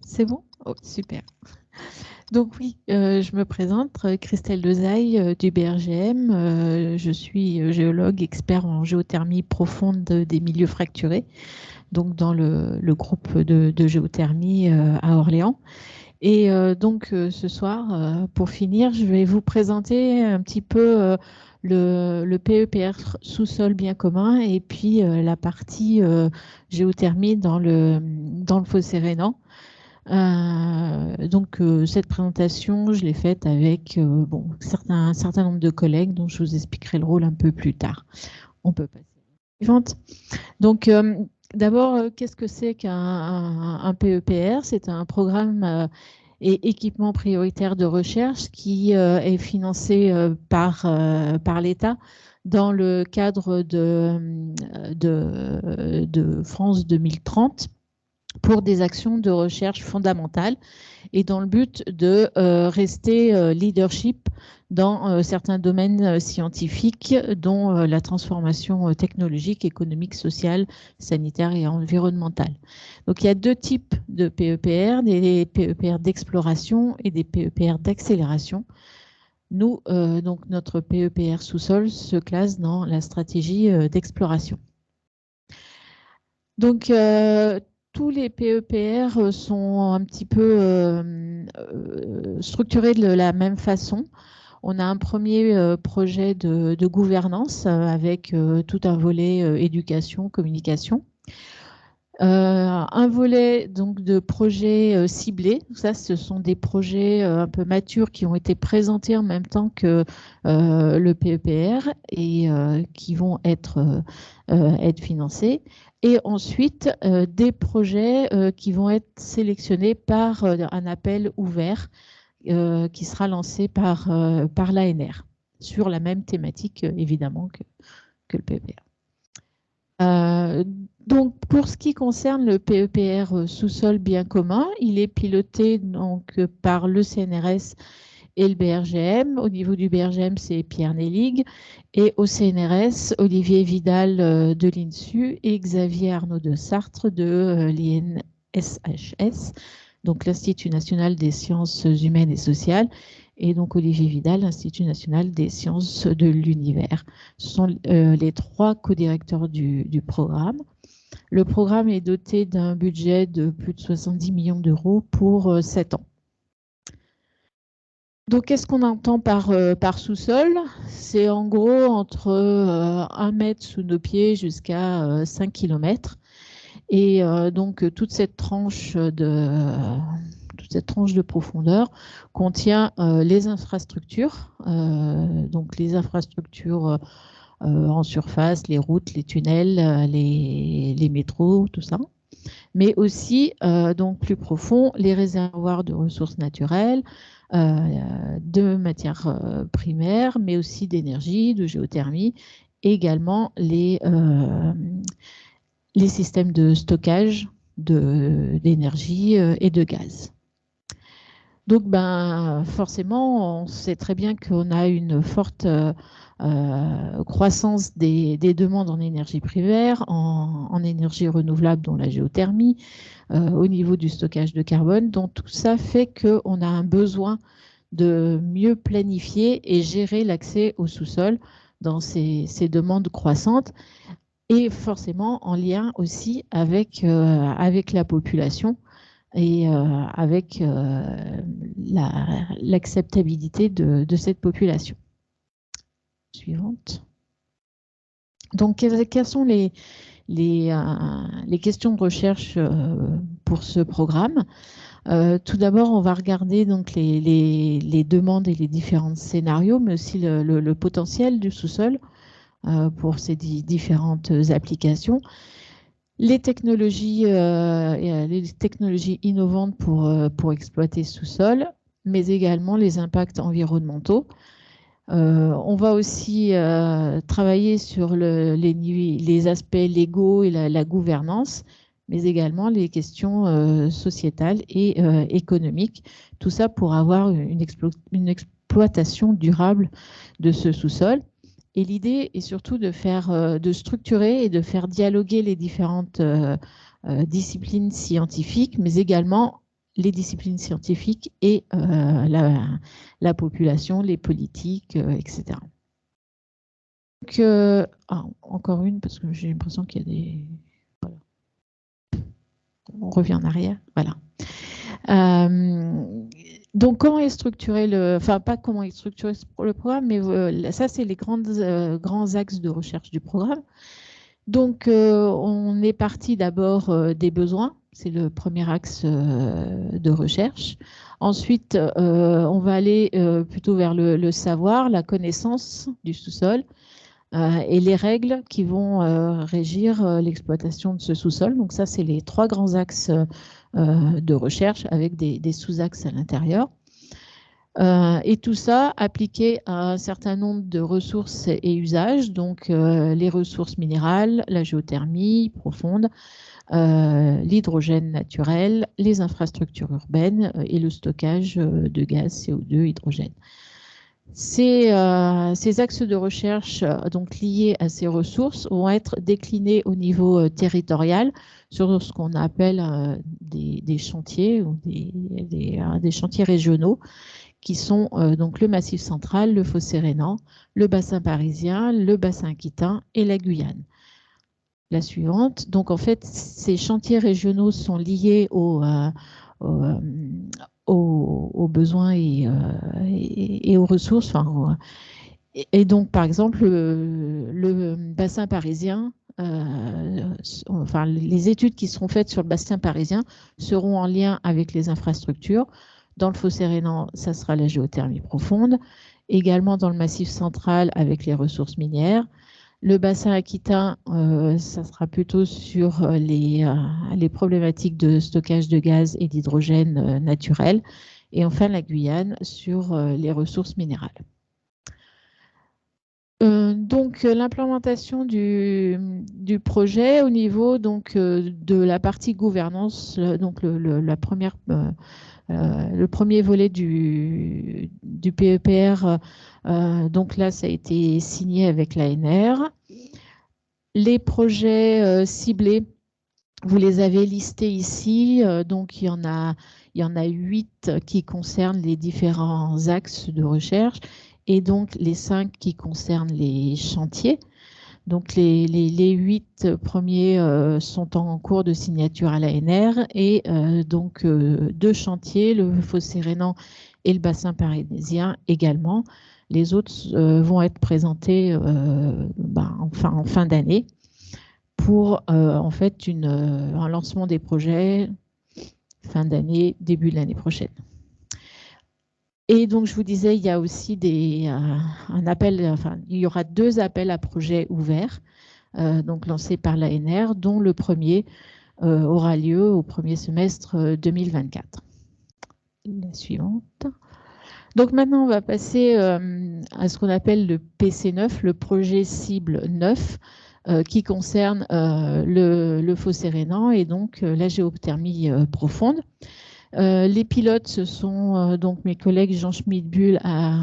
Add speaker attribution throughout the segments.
Speaker 1: C'est bon? Oh, super. Donc oui, je me présente, Christelle Dezaille du BRGM. Je suis géologue expert en géothermie profonde des milieux fracturés, donc dans le groupe de géothermie à Orléans. Et donc ce soir, pour finir, je vais vous présenter un petit peu le PEPR sous-sol bien commun et puis la partie géothermie dans le fossé rhénan. Donc cette présentation, je l'ai faite avec bon, un certain nombre de collègues dont je vous expliquerai le rôle un peu plus tard. On peut passer à la suivante. Donc d'abord, qu'est-ce que c'est qu'un PEPR? C'est un programme et équipement prioritaire de recherche qui est financé par l'État dans le cadre de France 2030 pour des actions de recherche fondamentales et dans le but de rester leadership dans certains domaines scientifiques, dont la transformation technologique, économique, sociale, sanitaire et environnementale. Donc, il y a deux types de PEPR, des PEPR d'exploration et des PEPR d'accélération. Nous, donc, notre PEPR sous-sol se classe dans la stratégie d'exploration. Donc, tous les PEPR sont un petit peu structurés de la même façon. On a un premier projet de gouvernance avec tout un volet éducation, communication. Un volet donc de projets ciblés. Ça, ce sont des projets un peu matures qui ont été présentés en même temps que le PEPR et qui vont être financés. Et ensuite, des projets qui vont être sélectionnés par un appel ouvert qui sera lancé par l'ANR sur la même thématique, évidemment, que le PEPR. Donc, pour ce qui concerne le PEPR sous-sol bien commun, il est piloté donc, par le CNRS et le BRGM. Au niveau du BRGM, c'est Pierre Nellig. Et au CNRS, Olivier Vidal de l'INSU et Xavier Arnaud de Sartre de l'INSHS, donc l'Institut national des sciences humaines et sociales, et donc Olivier Vidal, l'Institut national des sciences de l'univers. Ce sont les trois co-directeurs du programme. Le programme est doté d'un budget de plus de 70 millions d'euros pour 7 ans. Donc, qu'est-ce qu'on entend par sous-sol? C'est en gros entre 1 mètre sous nos pieds jusqu'à 5 km. Et donc, toute cette tranche de profondeur contient les infrastructures, donc les infrastructures en surface, les routes, les tunnels, les métros, tout ça. Mais aussi, donc plus profond, les réservoirs de ressources naturelles, de matières primaires, mais aussi d'énergie, de géothermie, et également les systèmes de stockage d'énergie et de gaz. Donc, forcément, on sait très bien qu'on a une forte croissance des demandes en énergie primaire, en énergie renouvelable, dont la géothermie, au niveau du stockage de carbone. Donc, tout ça fait qu'on a un besoin de mieux planifier et gérer l'accès au sous-sol dans ces demandes croissantes et forcément en lien aussi avec la population et avec l'acceptabilité de cette population. Suivante. Donc, quelles sont les questions de recherche pour ce programme? Tout d'abord, on va regarder donc les demandes et les différents scénarios, mais aussi le potentiel du sous-sol pour ces différentes applications. Les technologies innovantes pour exploiter ce sous-sol, mais également les impacts environnementaux. On va aussi travailler sur les aspects légaux et la gouvernance, mais également les questions sociétales et économiques. Tout ça pour avoir une exploitation durable de ce sous-sol. Et l'idée est surtout de structurer et de faire dialoguer les différentes disciplines scientifiques, mais également les disciplines scientifiques et la population, les politiques, etc. Donc, encore une, parce que j'ai l'impression qu'il y a des... Voilà. On revient en arrière. Voilà. Donc, comment est structuré le... Enfin, pas comment est structuré le programme, mais ça, c'est les grands axes de recherche du programme. Donc, on est parti d'abord des besoins. C'est le premier axe de recherche. Ensuite, on va aller plutôt vers le savoir, la connaissance du sous-sol et les règles qui vont régir l'exploitation de ce sous-sol. Donc ça, c'est les 3 grands axes de recherche avec des sous-axes à l'intérieur. Et tout ça appliqué à un certain nombre de ressources et usages, donc les ressources minérales, la géothermie profonde, l'hydrogène naturel, les infrastructures urbaines et le stockage de gaz, CO2, hydrogène. Ces axes de recherche donc liés à ces ressources vont être déclinés au niveau territorial sur ce qu'on appelle des chantiers ou des chantiers régionaux qui sont donc le Massif central, le Fos-Sérénan, le bassin parisien, le bassin aquitain et la Guyane. La suivante. Donc en fait, ces chantiers régionaux sont liés aux besoins et aux ressources. Et donc, par exemple, le bassin parisien, enfin, les études qui seront faites sur le bassin parisien seront en lien avec les infrastructures. Dans le Fos-Sérénan, ça sera la géothermie profonde. Également dans le Massif central avec les ressources minières. Le bassin aquitain, ça sera plutôt sur les problématiques de stockage de gaz et d'hydrogène naturel. Et enfin, la Guyane sur les ressources minérales. Donc, l'implémentation du projet au niveau donc, de la partie gouvernance, donc le premier volet du PEPR, donc là, ça a été signé avec l'ANR. Les projets ciblés, vous les avez listés ici. Donc, il y en a 8 qui concernent les différents axes de recherche et donc les 5 qui concernent les chantiers. Donc, les 8 premiers sont en cours de signature à l'ANR et donc 2 chantiers, le Fos-Sérénan et le bassin parisien également. Les autres vont être présentés en fin d'année pour en fait un lancement des projets fin d'année, début de l'année prochaine. Et donc, je vous disais, il y a aussi il y aura 2 appels à projets ouverts, donc lancés par l'ANR, dont le premier aura lieu au premier semestre 2024. La suivante. Donc maintenant, on va passer à ce qu'on appelle le PC9, le projet cible 9, qui concerne le Fos-Sérénan et donc la géothermie profonde. Les pilotes, ce sont donc mes collègues Jean Schmidt-Bull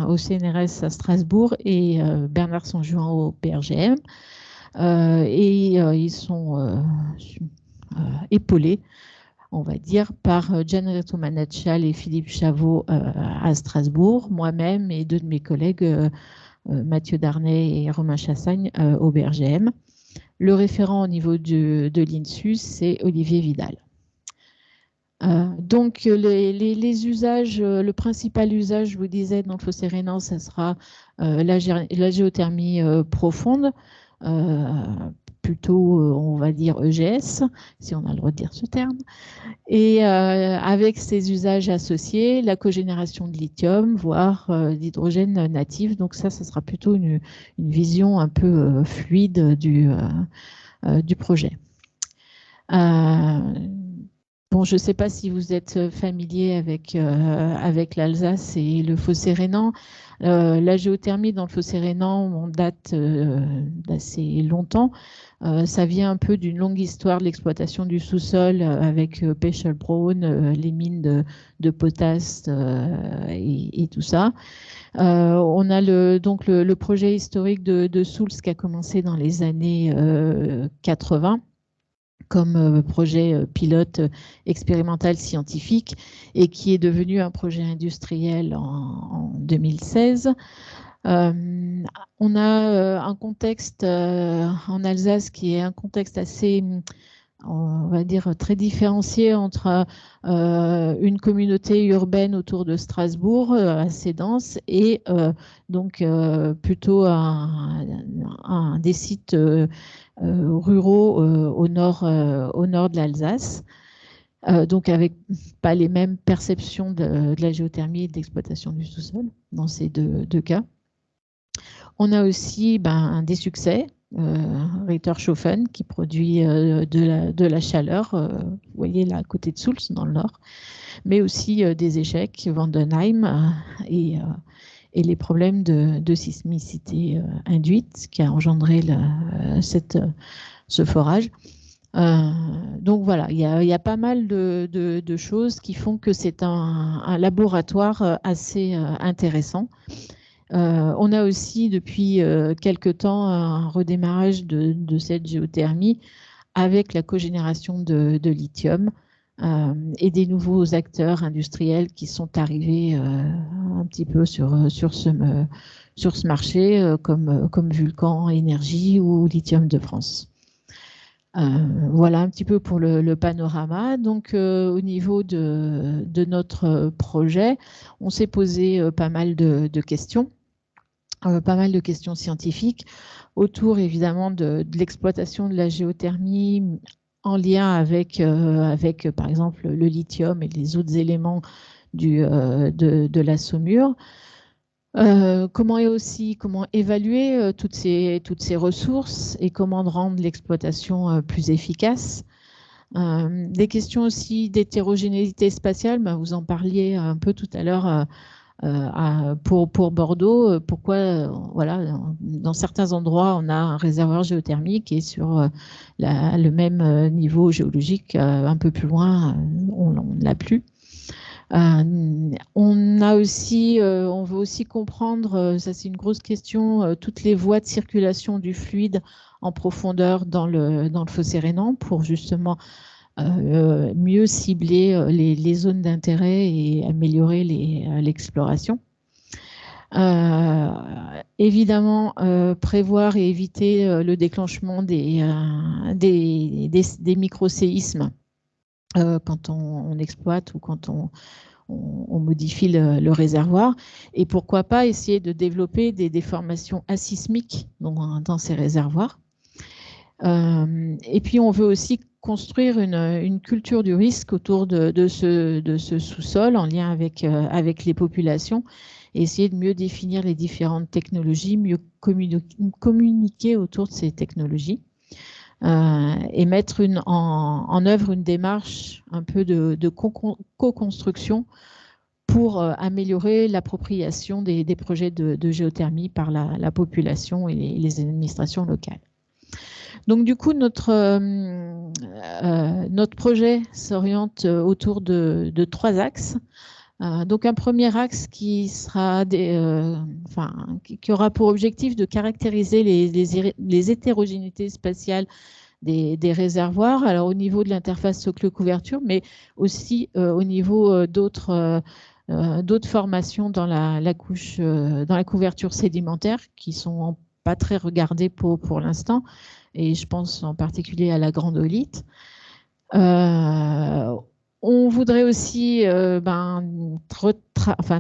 Speaker 1: au CNRS à Strasbourg et Bernard Sanjuan au PRGM. Ils sont épaulés, on va dire, par Gianetto Manaccial et Philippe Chavot à Strasbourg, moi-même et 2 de mes collègues, Mathieu Darnay et Romain Chassagne au BRGM. Le référent au niveau de l'INSU, c'est Olivier Vidal. Donc, les usages, le principal usage, je vous disais, dans le Fos-Sérénan, ça sera la géothermie profonde, plutôt, on va dire, EGS, si on a le droit de dire ce terme. Et avec ses usages associés, la cogénération de lithium, voire d'hydrogène natif. Donc ça sera plutôt une vision un peu fluide du projet. Bon, je ne sais pas si vous êtes familier avec l'Alsace et le Fos-Sérénan. La géothermie dans le Fos-Sérénan, on date d'assez longtemps. Ça vient un peu d'une longue histoire de l'exploitation du sous-sol avec Pechelbronn, les mines de potasse et tout ça. On a donc le projet historique de Soultz qui a commencé dans les années 80. comme projet pilote expérimental scientifique et qui est devenu un projet industriel en 2016. On a un contexte en Alsace qui est un contexte assez, on va dire, très différencié entre une communauté urbaine autour de Strasbourg, assez dense, et donc plutôt des sites ruraux au nord de l'Alsace. Donc avec pas les mêmes perceptions de la géothermie et d'exploitation du sous-sol dans ces deux cas. On a aussi des succès. Rittershofen qui produit de la chaleur, vous voyez là à côté de Soultz dans le nord, mais aussi des échecs, Vandenheim et les problèmes de sismicité induite qui a engendré ce forage. Donc voilà, il y a pas mal de choses qui font que c'est un laboratoire assez intéressant. On a aussi depuis quelque temps un redémarrage de cette géothermie avec la cogénération de lithium et des nouveaux acteurs industriels qui sont arrivés un petit peu sur ce marché comme Vulcan Énergie ou Lithium de France. Voilà un petit peu pour le panorama. Donc, au niveau de notre projet, on s'est posé pas mal de questions. Pas mal de questions scientifiques autour évidemment de l'exploitation de la géothermie en lien avec par exemple le lithium et les autres éléments de la saumure. Comment évaluer toutes ces ressources et comment rendre l'exploitation plus efficace. Des questions aussi d'hétérogénéité spatiale, vous en parliez un peu tout à l'heure. Pour Bordeaux, pourquoi voilà, dans certains endroits, on a un réservoir géothermique et sur le même niveau géologique, un peu plus loin, on ne l'a plus. On veut aussi comprendre, ça c'est une grosse question, toutes les voies de circulation du fluide en profondeur dans le fossé rhénan pour justement mieux cibler les zones d'intérêt et améliorer l'exploration. Évidemment, prévoir et éviter le déclenchement des micro-séismes quand on exploite ou quand on modifie le réservoir. Et pourquoi pas essayer de développer des déformations asismiques dans ces réservoirs. Et puis, on veut aussi construire une culture du risque autour de ce sous-sol en lien avec les populations et essayer de mieux définir les différentes technologies, mieux communiquer autour de ces technologies et mettre en œuvre une démarche un peu de co-construction pour améliorer l'appropriation des projets de géothermie par la population et les administrations locales. Donc, du coup, notre projet s'oriente autour de 3 axes. Donc, un premier axe qui aura pour objectif de caractériser les hétérogénéités spatiales des réservoirs, alors au niveau de l'interface socle-couverture, mais aussi au niveau d'autres formations dans la couverture sédimentaire qui sont pas très regardées pour l'instant. Et je pense en particulier à la grandolite. On voudrait aussi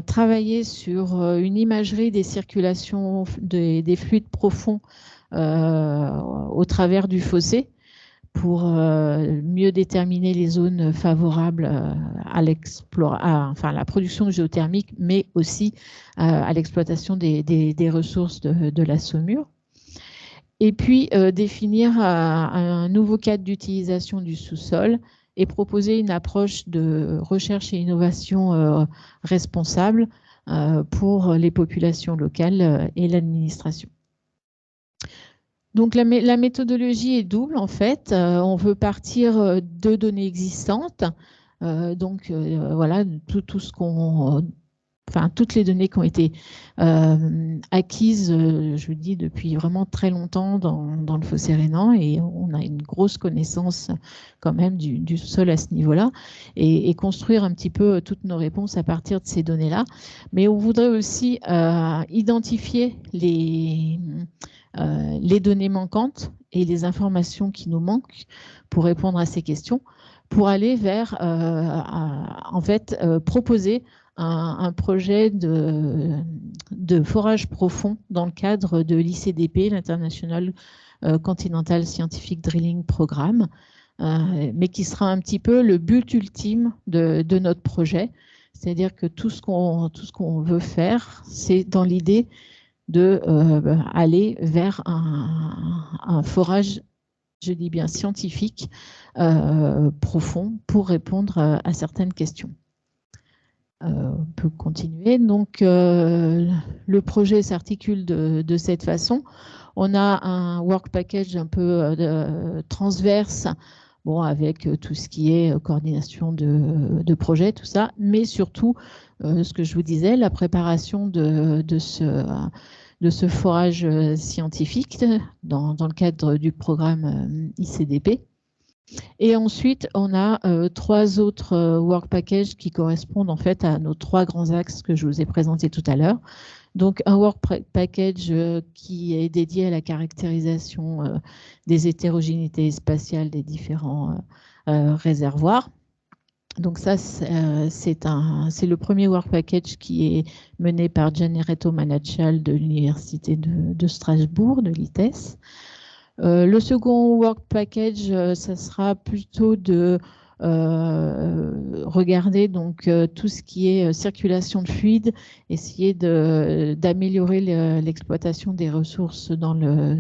Speaker 1: travailler sur une imagerie des circulations des fluides profonds au travers du fossé pour mieux déterminer les zones favorables à la production géothermique, mais aussi à l'exploitation des ressources de la saumure. Et puis, définir un nouveau cadre d'utilisation du sous-sol et proposer une approche de recherche et innovation responsable pour les populations locales et l'administration. Donc, la méthodologie est double, en fait. On veut partir de données existantes. Voilà, tout ce qu'on enfin toutes les données qui ont été acquises, je vous dis, depuis vraiment très longtemps dans le fossé rhénan, et on a une grosse connaissance quand même du sol à ce niveau-là, et construire un petit peu toutes nos réponses à partir de ces données-là. Mais on voudrait aussi identifier les données manquantes et les informations qui nous manquent pour répondre à ces questions, pour aller vers, en fait, proposer un projet de forage profond dans le cadre de l'ICDP, l'International Continental Scientific Drilling Programme, mais qui sera un petit peu le but ultime de notre projet. C'est-à-dire que tout ce qu'on veut faire, c'est dans l'idée d'aller vers un forage, je dis bien scientifique, profond, pour répondre à certaines questions. On peut continuer. Donc, le projet s'articule de cette façon. On a un work package un peu transverse, bon, avec tout ce qui est coordination de projet, tout ça, mais surtout, ce que je vous disais, la préparation de ce forage scientifique dans le cadre du programme ICDP. Et ensuite, on a 3 autres work packages qui correspondent en fait à nos 3 grands axes que je vous ai présentés tout à l'heure. Donc, un work package qui est dédié à la caractérisation des hétérogénéités spatiales des différents réservoirs. Donc ça, c'est le premier work package qui est mené par Gianni-Reto Manaccial de l'Université de Strasbourg, de l'ITES. Le second work package, ça sera plutôt de regarder donc tout ce qui est circulation de fluide, essayer d'améliorer l'exploitation des ressources dans le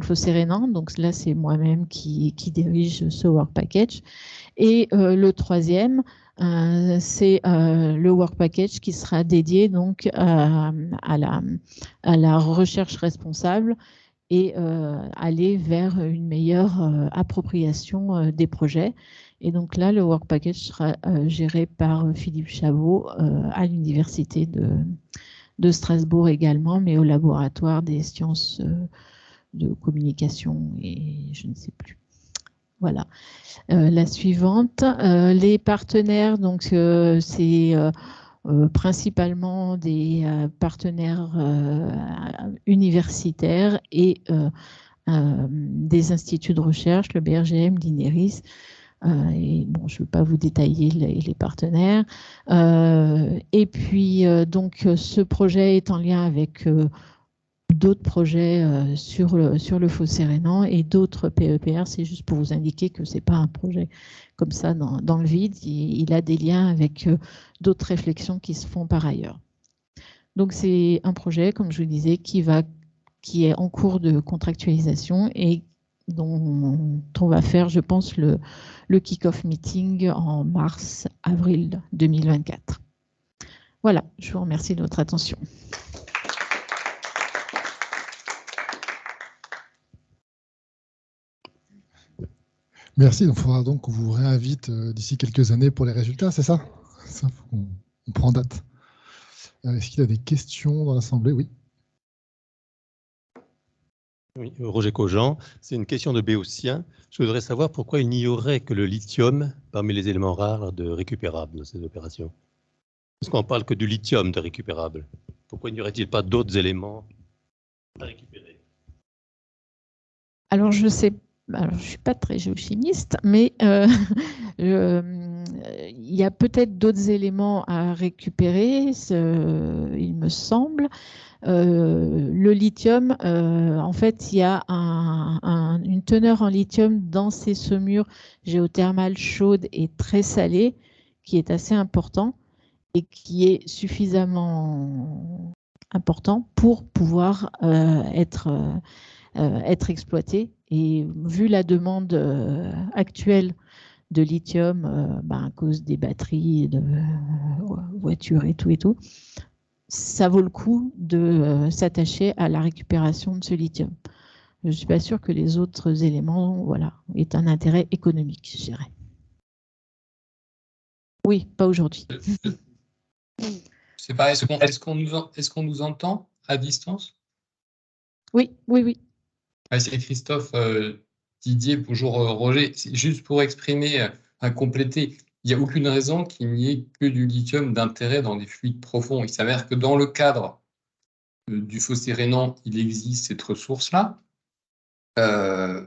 Speaker 1: fossé rhénan. Donc là, c'est moi-même qui dirige ce work package. Et le troisième, c'est le work package qui sera dédié donc à la recherche responsable et aller vers une meilleure appropriation des projets. Et donc là, le work package sera géré par Philippe Chabot à l'Université de Strasbourg également, mais au laboratoire des sciences de communication et je ne sais plus. Voilà. La suivante, les partenaires, donc c'est principalement des partenaires universitaires et des instituts de recherche, le BRGM, l'INERIS. Et bon, je ne veux pas vous détailler les partenaires. Et puis, donc, ce projet est en lien avec d'autres projets sur le fossé rhénan et d'autres PEPR. C'est juste pour vous indiquer que ce n'est pas un projet comme ça dans le vide. Il a des liens avec d'autres réflexions qui se font par ailleurs. Donc, c'est un projet, comme je vous disais, qui est en cours de contractualisation et dont on va faire, je pense, le kick-off meeting en mars-avril 2024. Voilà, je vous remercie de votre attention.
Speaker 2: Merci, il faudra donc qu'on vous réinvite d'ici quelques années pour les résultats, c'est ça? Ça, on prend date. Est-ce qu'il y a des questions dans l'Assemblée? Oui.
Speaker 3: Oui, Roger Cogent, c'est une question de Béotien. Je voudrais savoir pourquoi il n'y aurait que le lithium parmi les éléments rares de récupérables dans ces opérations. Parce qu'on parle que du lithium de récupérable. Pourquoi n'y aurait-il pas d'autres éléments à récupérer?
Speaker 1: Alors, je sais, alors, je ne suis pas très géochimiste, mais il y a peut-être d'autres éléments à récupérer, il me semble. Le lithium, en fait, il y a une teneur en lithium dans ces saumures géothermales chaudes et très salées qui est assez important et qui est suffisamment important pour pouvoir être exploité. Et vu la demande actuelle de lithium, à cause des batteries de voitures et tout, ça vaut le coup de s'attacher à la récupération de ce lithium. Je ne suis pas sûre que les autres éléments, voilà, aient un intérêt économique, je dirais. Oui, pas aujourd'hui.
Speaker 4: C'est pareil, est-ce qu'on nous entend à distance?
Speaker 1: Oui, oui, oui.
Speaker 4: C'est Christophe, Didier, bonjour Roger. C'est juste pour exprimer, compléter, il n'y a aucune raison qu'il n'y ait que du lithium d'intérêt dans les fluides profonds. Il s'avère que dans le cadre du fossé rhénan, il existe cette ressource-là.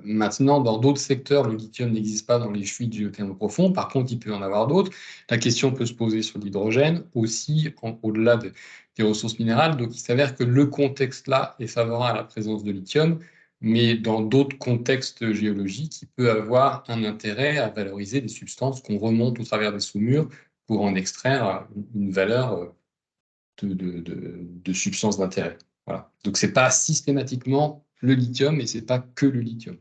Speaker 4: Maintenant, dans d'autres secteurs, le lithium n'existe pas dans les fluides géothermaux profonds. Par contre, il peut y en avoir d'autres. La question peut se poser sur l'hydrogène aussi, au-delà des ressources minérales. Donc, il s'avère que le contexte là est favorable à la présence de lithium, mais dans d'autres contextes géologiques, il peut avoir un intérêt à valoriser des substances qu'on remonte au travers des sous-murs pour en extraire une valeur de substances d'intérêt. Voilà. Donc, ce n'est pas systématiquement le lithium, et ce n'est pas que le lithium.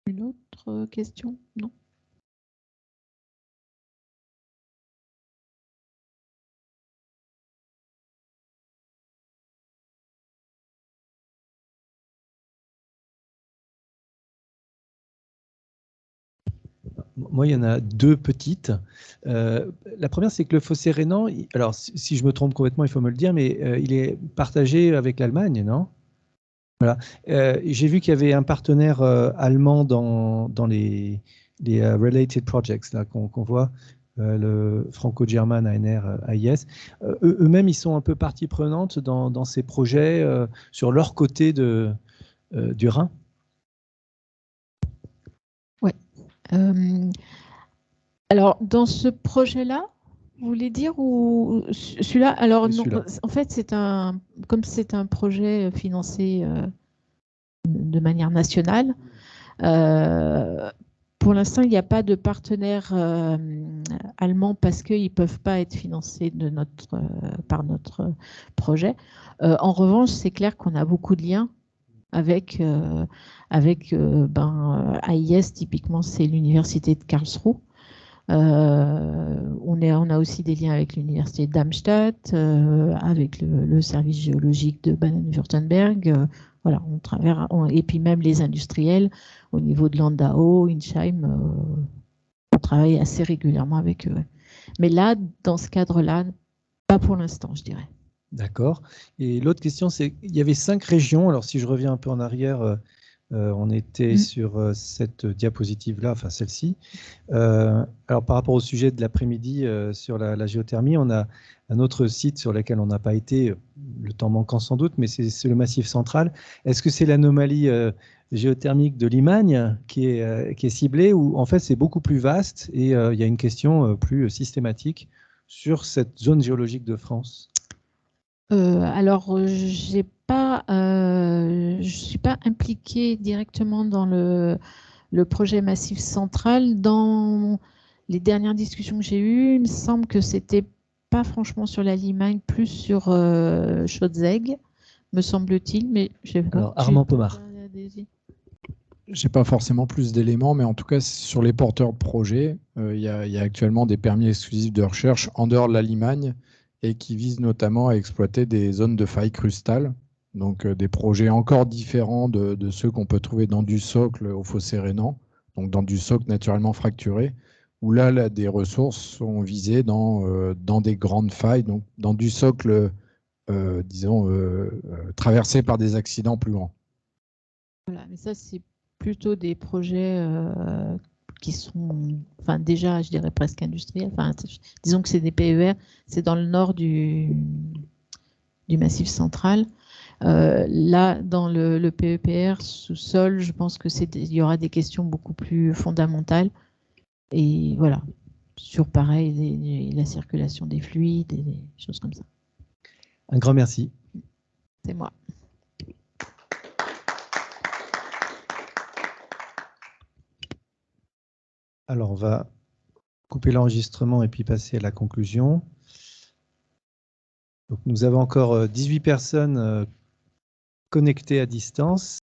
Speaker 1: Une autre question? Non?
Speaker 5: Moi, il y en a deux petites. La première, c'est que le fossé rhénan, alors si je me trompe complètement, il faut me le dire, mais il est partagé avec l'Allemagne, non? Voilà. J'ai vu qu'il y avait un partenaire allemand dans les Related Projects là, qu'on voit, le Franco-German ANR AIS. Eux-mêmes, ils sont un peu partie prenante dans ces projets sur leur côté du Rhin.
Speaker 1: Alors, dans ce projet-là, vous voulez dire, ou celui-là? Alors, non, en fait, comme c'est un projet financé de manière nationale, pour l'instant, il n'y a pas de partenaire allemand parce qu'ils ne peuvent pas être financés par notre projet. En revanche, c'est clair qu'on a beaucoup de liens avec AIS, typiquement, c'est l'université de Karlsruhe. On a aussi des liens avec l'université de Darmstadt, avec le service géologique de Baden-Württemberg. Voilà, et puis même les industriels au niveau de Landau, Insheim, on travaille assez régulièrement avec eux. Mais là, dans ce cadre-là, pas pour l'instant, je dirais.
Speaker 5: D'accord. Et l'autre question, c'est qu'il y avait 5 régions. Alors, si je reviens un peu en arrière, on était sur cette diapositive-là, enfin celle-ci. Alors, par rapport au sujet de l'après-midi sur la géothermie, on a un autre site sur lequel on n'a pas été, le temps manquant sans doute, mais c'est le Massif central. Est-ce que c'est l'anomalie géothermique de Limagne qui est ciblée, ou en fait c'est beaucoup plus vaste et il y a une question plus systématique sur cette zone géologique de France?
Speaker 1: Alors, je ne suis pas impliquée directement dans le projet Massif central. Dans les dernières discussions que j'ai eues, il me semble que c'était pas franchement sur la Limagne, plus sur Schautzegg, me semble-t-il. Mais
Speaker 5: alors, Armand Pomard.
Speaker 6: J'ai pas forcément plus d'éléments, mais en tout cas, sur les porteurs de projets, il y a actuellement des permis exclusifs de recherche en dehors de la Limagne et qui visent notamment à exploiter des zones de failles crustales, donc des projets encore différents de ceux qu'on peut trouver dans du socle au fossé rhénan, donc dans du socle naturellement fracturé, où là des ressources sont visées dans des grandes failles, donc dans du socle, disons, traversé par des accidents plus grands.
Speaker 1: Voilà, mais ça, c'est plutôt des projets qui sont, enfin, déjà, je dirais presque industriels. Enfin, disons que c'est des PER, c'est dans le nord du Massif central. Là, dans le PEPR sous-sol, je pense il y aura des questions beaucoup plus fondamentales. Et voilà, sur pareil, la circulation des fluides et des choses comme ça.
Speaker 5: Un grand merci.
Speaker 1: C'est moi.
Speaker 5: Alors, on va couper l'enregistrement et puis passer à la conclusion. Donc, nous avons encore 18 personnes connectées à distance.